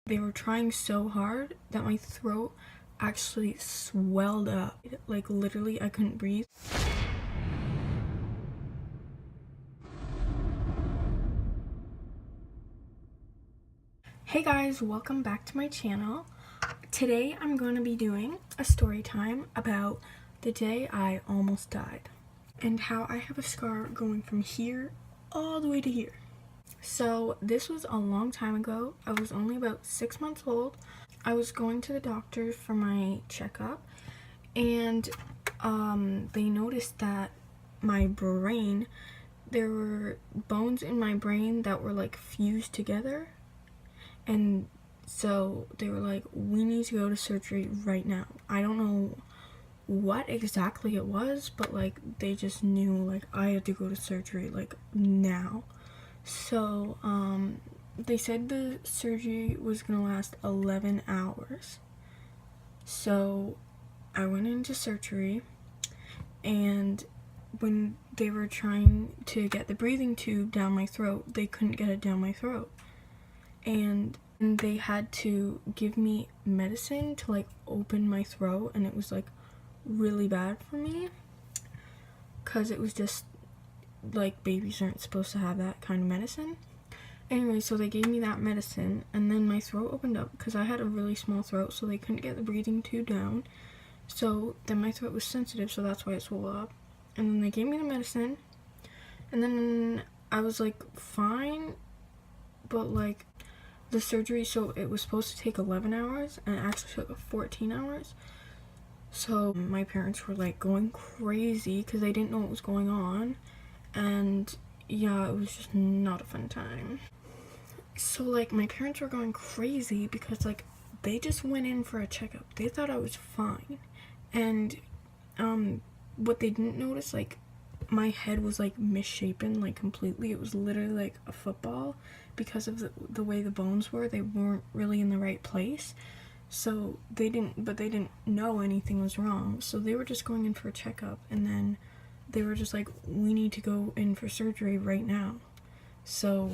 They were trying so hard that my throat actually swelled up. Like literally I couldn't breathe. Hey guys, welcome back to my channel. Today I'm going to be doing a story time about the day I almost died and how I have a scar going from here all the way to here. So this was a long time ago. I was only about 6 months old. I was going to the doctor for my checkup, and they noticed that my brain, there were bones in my brain that were like fused together, and so they were like, we need to go to surgery right now. I don't know what exactly it was, but like they just knew like I had to go to surgery like now. So they said the surgery was gonna last 11 hours. So I went into surgery, and when they were trying to get the breathing tube down my throat, they couldn't get it down my throat. And they had to give me medicine to like open my throat, and it was like really bad for me because it was just like babies aren't supposed to have that kind of medicine. Anyway, so they gave me that medicine, and then my throat opened up because I had a really small throat, so they couldn't get the breathing tube down. So then my throat was sensitive, so that's why it swelled up. And then they gave me the medicine, and then I was like fine, but like the surgery, so it was supposed to take 11 hours and it actually took 14 hours. So my parents were like going crazy because they didn't know what was going on, and yeah, it was just not a fun time. So like my parents were going crazy because like they just went in for a checkup. They thought I was fine, and what they didn't notice, like my head was like misshapen, like completely. It was literally like a football because of the way the bones were. They weren't really in the right place. So they didn't know anything was wrong. So they were just going in for a checkup, and then they were just like, we need to go in for surgery right now. So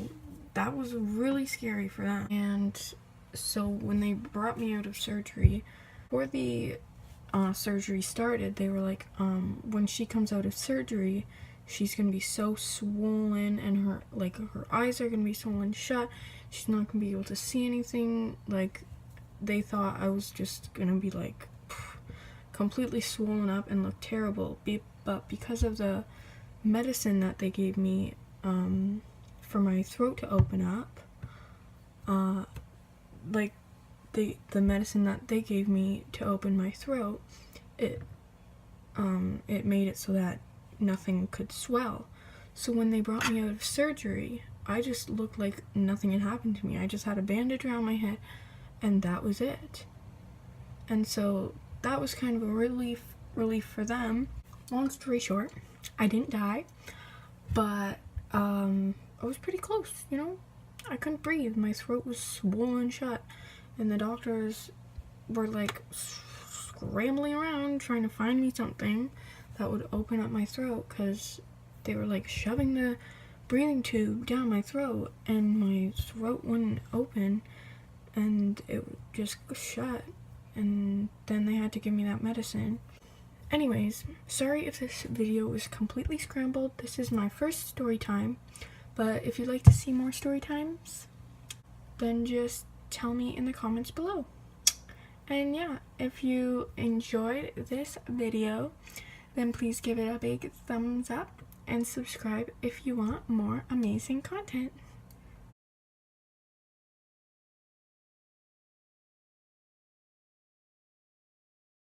that was really scary for them. And so when they brought me out of surgery, before the surgery started, they were like, when she comes out of surgery, she's gonna be so swollen, and her eyes are gonna be swollen shut. She's not gonna be able to see anything. Like, they thought I was just gonna be like completely swollen up and look terrible. But because of the medicine that they gave me for my throat to open up, like the medicine that they gave me to open my throat, it made it so that nothing could swell. So when they brought me out of surgery, I just looked like nothing had happened to me. I just had a bandage around my head, and that was it. And so that was kind of a relief for them. Long story short, I didn't die, but I was pretty close, you know? I couldn't breathe. My throat was swollen shut, and the doctors were like scrambling around trying to find me something that would open up my throat, because they were like shoving the breathing tube down my throat, and my throat wouldn't open, and it just shut. And then they had to give me that medicine. Anyways, sorry if this video was completely scrambled. This is my first story time, but if you'd like to see more story times, then just tell me in the comments below. And yeah, if you enjoyed this video, then please give it a big thumbs up and subscribe if you want more amazing content.